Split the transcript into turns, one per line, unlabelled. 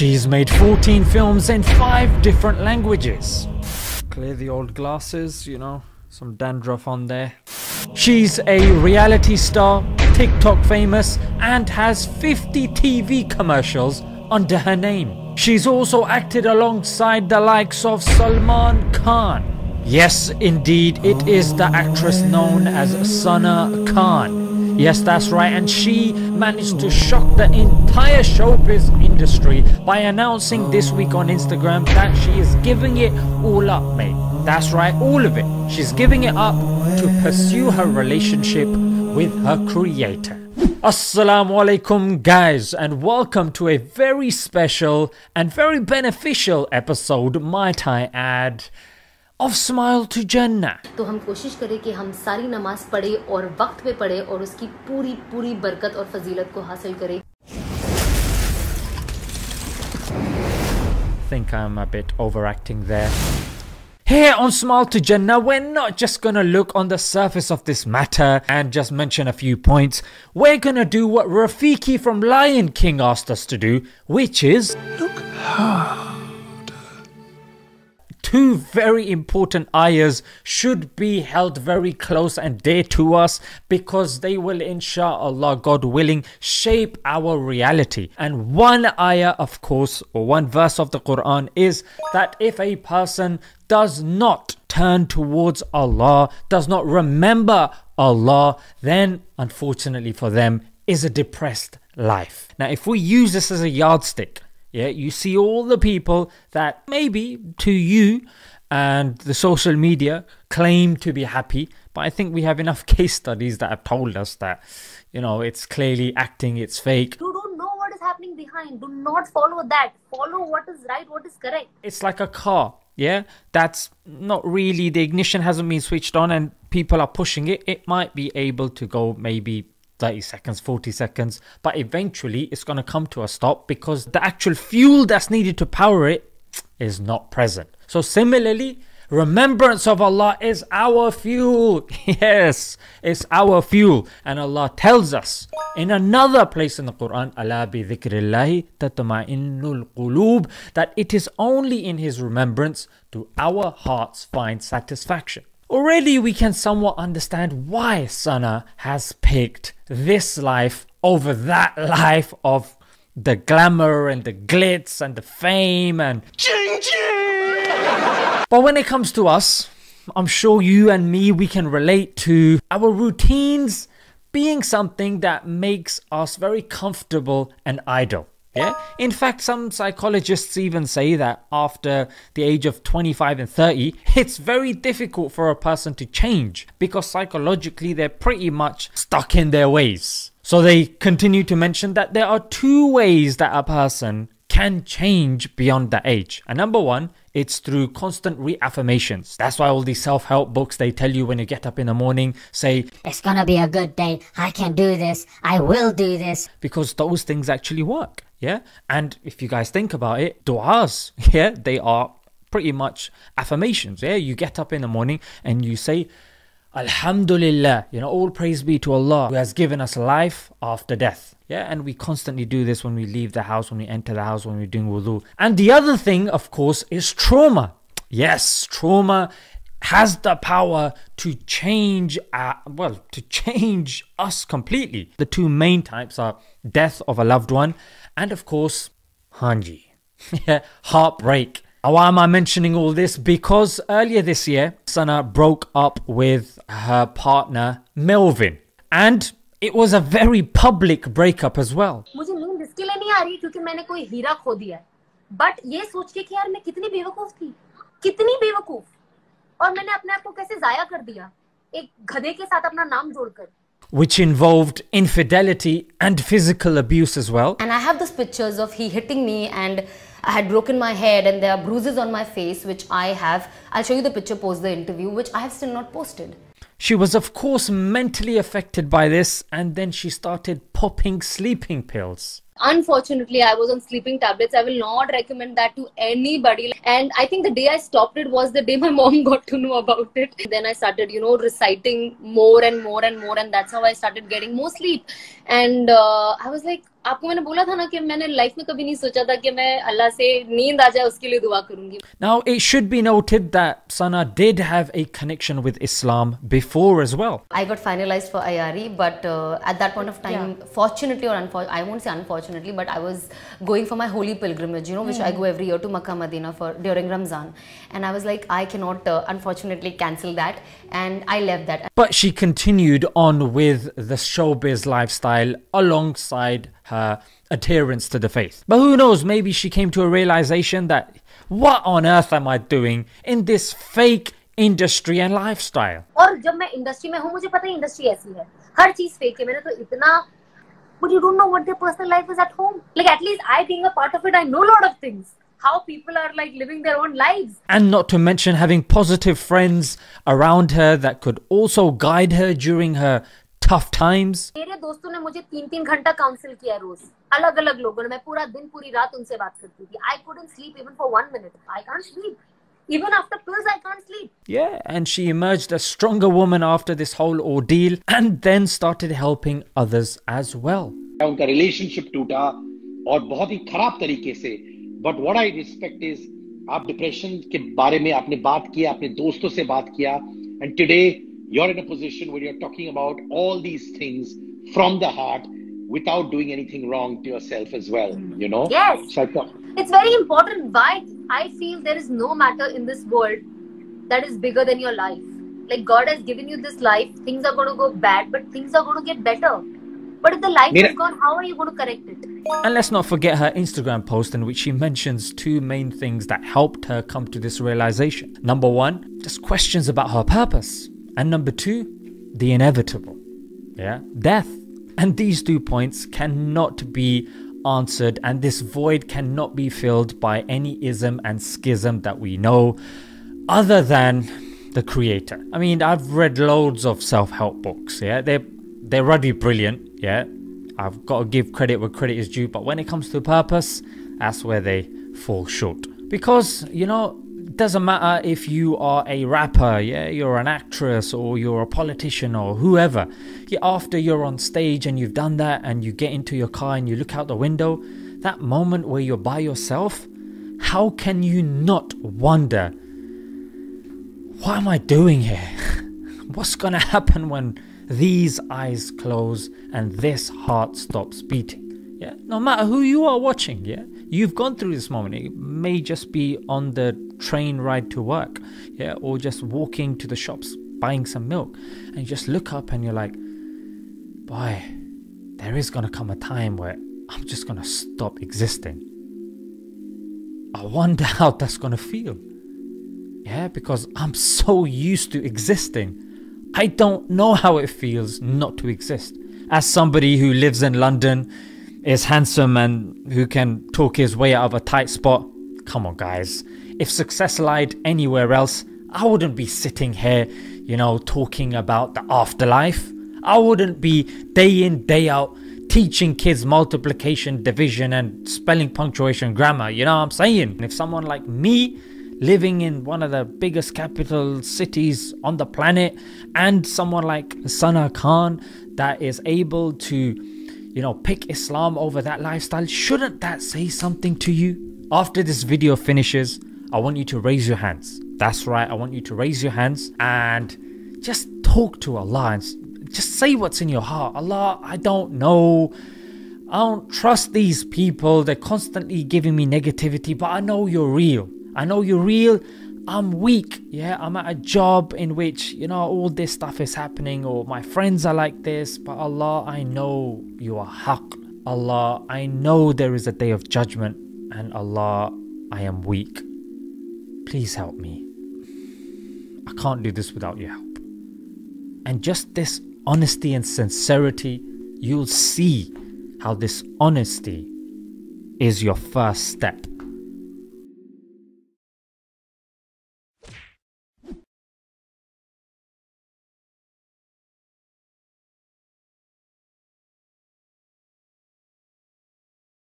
She's made 14 films in 5 different languages. Clear the old glasses, you know, some dandruff on there. She's a reality star, TikTok famous, and has 50 TV commercials under her name. She's also acted alongside the likes of Salman Khan. Yes, indeed, it is the actress known as Sana Khan. Yes, that's right, and she managed to shock the entire showbiz industry by announcing this week on Instagram that she is giving it all up, mate. That's right, all of it. She's giving it up to pursue her relationship with her creator. Assalamu alaikum guys, and welcome to a very special and very beneficial episode, might I add, of Smile to Jannah.
तो हम कोशिश करें कि हम सारी नमाज पढ़े और वक्त पे पढ़े और उसकी पूरी बरकत और फजीलत को हासिल करें.
Think I'm a bit overacting there. Here on Smile to Jannah, we're not just gonna look on the surface of this matter and just mention a few points. We're gonna do what Rafiki from Lion King asked us to do, which is look hard. Two very important ayahs should be held very close and dear to us because they will, inshallah, God willing, shape our reality. And one ayah, of course, or one verse of the Quran is that if a person does not turn towards Allah, does not remember Allah, then unfortunately for them is a depressed life. Now, if we use this as a yardstick, yeah, you see all the people that maybe to you and the social media claim to be happy, but I think we have enough case studies that have told us that, you know, it's clearly acting, it's fake.
You don't know what is happening behind. Do not follow that. Follow what is right, what is correct.
It's like a car, yeah, that's not really, the ignition hasn't been switched on and people are pushing it. It might be able to go maybe 30 seconds, 40 seconds, but eventually it's going to come to a stop because the actual fuel that's needed to power it is not present. So similarly, remembrance of Allah is our fuel. Yes, it's our fuel. And Allah tells us in another place in the Quran, Ala bi dhikrillahi tatma'innul qulub, that it is only in His remembrance do our hearts find satisfaction. Already we can somewhat understand why Sana has picked this life over that life of the glamour and the glitz and the fame and ching ching. But when it comes to us, I'm sure you and me, we can relate to our routines being something that makes us very comfortable and idle. Yeah. In fact, some psychologists even say that after the age of 25 and 30, it's very difficult for a person to change because psychologically they're pretty much stuck in their ways. So they continue to mention that there are 2 ways that a person can change beyond that age. And number one, it's through constant reaffirmations. That's why all these self-help books, they tell you when you get up in the morning, say,
it's gonna be a good day, I can do this, I will do this.
Because those things actually work, yeah? And if you guys think about it, du'as, yeah, they are pretty much affirmations, yeah? You get up in the morning and you say, Alhamdulillah, you know, all praise be to Allah who has given us life after death. Yeah, and we constantly do this when we leave the house, when we enter the house, when we're doing wudu. And the other thing, of course, is trauma. Yes, trauma has the power to change, to change us completely. The 2 main types are death of a loved one and, of course, hanji, heartbreak. Why am I mentioning all this? Because earlier this year, Sana broke up with her partner, Melvin. And it was a very public breakup as well.
मुझे नींद इसके लिए नहीं आ रही क्योंकि मैंने कोई हीरा खो दिया है. But ये सोच के कि यार मैं कितनी बेवकूफ और मैंने अपने आप को कैसे जाया कर दिया एक गधे के साथ अपना नाम जोड़कर.
Which involved infidelity and physical abuse as well.
And I have these pictures of he hitting me and I had broken my head and there are bruises on my face which I have. I'll show you the picture post the interview which I have still not posted.
She was of course mentally affected by this and then she started popping sleeping pills.
Unfortunately, I was on sleeping tablets. I will not recommend that to anybody. And I think the day I stopped it was the day my mom got to know about it. Then I started, reciting more and more and more. And that's how I started getting more sleep. And I was like, आपको मैंने बोला था ना कि मैंने life में कभी नहीं सोचा था कि मैं अल्लाह से नींद आ जाए उसके लिए दुआ करूंगी.
Now, it should be noted that Sana did have a connection with Islam before as well.
I got finalized for IRE, but at that point of time, fortunately or unfortunately, I won't say unfortunately, but I was going for my holy pilgrimage, you know, which I go every year to Makkah, Medina for during Ramzan, and I was like, I cannot unfortunately cancel that, and I left that.
But she continued on with the showbiz lifestyle alongside her adherence to the faith. But who knows, maybe she came to a realization that what on earth am I doing in this fake industry and lifestyle?
और जब मैं industry में हूँ मुझे पता है industry ऐसी है, हर चीज फेक है. मैंने तो इतना, but you don't know what their personal life is at home. Like at least I being a part of it, I know a lot of things. How people are like living their own lives.
And not to mention having positive friends around her that could also guide her during her tough times.
मेरे दोस्तों ने मुझे 3-3 घंटा council किया रोज, अलग अलग लोगों ने. मैं पूरा दिन पूरी रात उनसे बात करती थी. I couldn't sleep even for 1 minute. I can't sleep. Even after pills, I can't sleep.
Yeah, and she emerged a stronger woman after this whole ordeal and then started helping others as well.
उनका relationship टूटा और बहुत ही खराब तरीके से. But what I respect is आप depression के बारे में आपने बात किया, अपने दोस्तों से बात किया, and today you're in a position where you're talking about all these things from the heart without doing anything wrong to yourself as well, you know?
Yes.
So I thought,
it's very important. Why I feel there is no matter in this world that is bigger than your life. Like God has given you this life, things are going to go bad, but things are going to get better. But if the life is gone, how are you going to correct it?
And let's not forget her Instagram post in which she mentions two main things that helped her come to this realization. Number one, just questions about her purpose. And number two, the inevitable, death. And these 2 points cannot be answered, and this void cannot be filled by any ism and schism that we know other than the creator. I mean, I've read loads of self-help books, they're really brilliant, I've got to give credit where credit is due, but when it comes to purpose, that's where they fall short. Because, you know, it doesn't matter if you are a rapper, you're an actress, or you're a politician, or whoever. After you're on stage and you've done that and you get into your car and you look out the window, that moment where you're by yourself, how can you not wonder, what am I doing here? What's gonna happen when these eyes close and this heart stops beating? No matter who you are watching, you've gone through this moment. It may just be on the train ride to work, or just walking to the shops buying some milk, and you just look up and you're like, boy, there is gonna come a time where I'm just gonna stop existing. I wonder how that's gonna feel. Because I'm so used to existing, I don't know how it feels not to exist. As somebody who lives in London, is handsome, and who can talk his way out of a tight spot, come on guys, if success lied anywhere else, I wouldn't be sitting here, talking about the afterlife. I wouldn't be day in, day out teaching kids multiplication, division, and spelling, punctuation, grammar, you know what I'm saying? And if someone like me, living in one of the biggest capital cities on the planet, and someone like Sana Khan that is able to pick Islam over that lifestyle, shouldn't that say something to you? After this video finishes, I want you to raise your hands. That's right, I want you to raise your hands and just talk to Allah and just say what's in your heart. Allah, I don't know. I don't trust these people. They're constantly giving me negativity, but I know you're real. I know you're real. I'm weak, I'm at a job in which, all this stuff is happening, or my friends are like this, but Allah, I know you are haqq. Allah, I know there is a day of judgment, and Allah, I am weak. Please help me. I can't do this without your help. And just this honesty and sincerity, you'll see how this honesty is your first step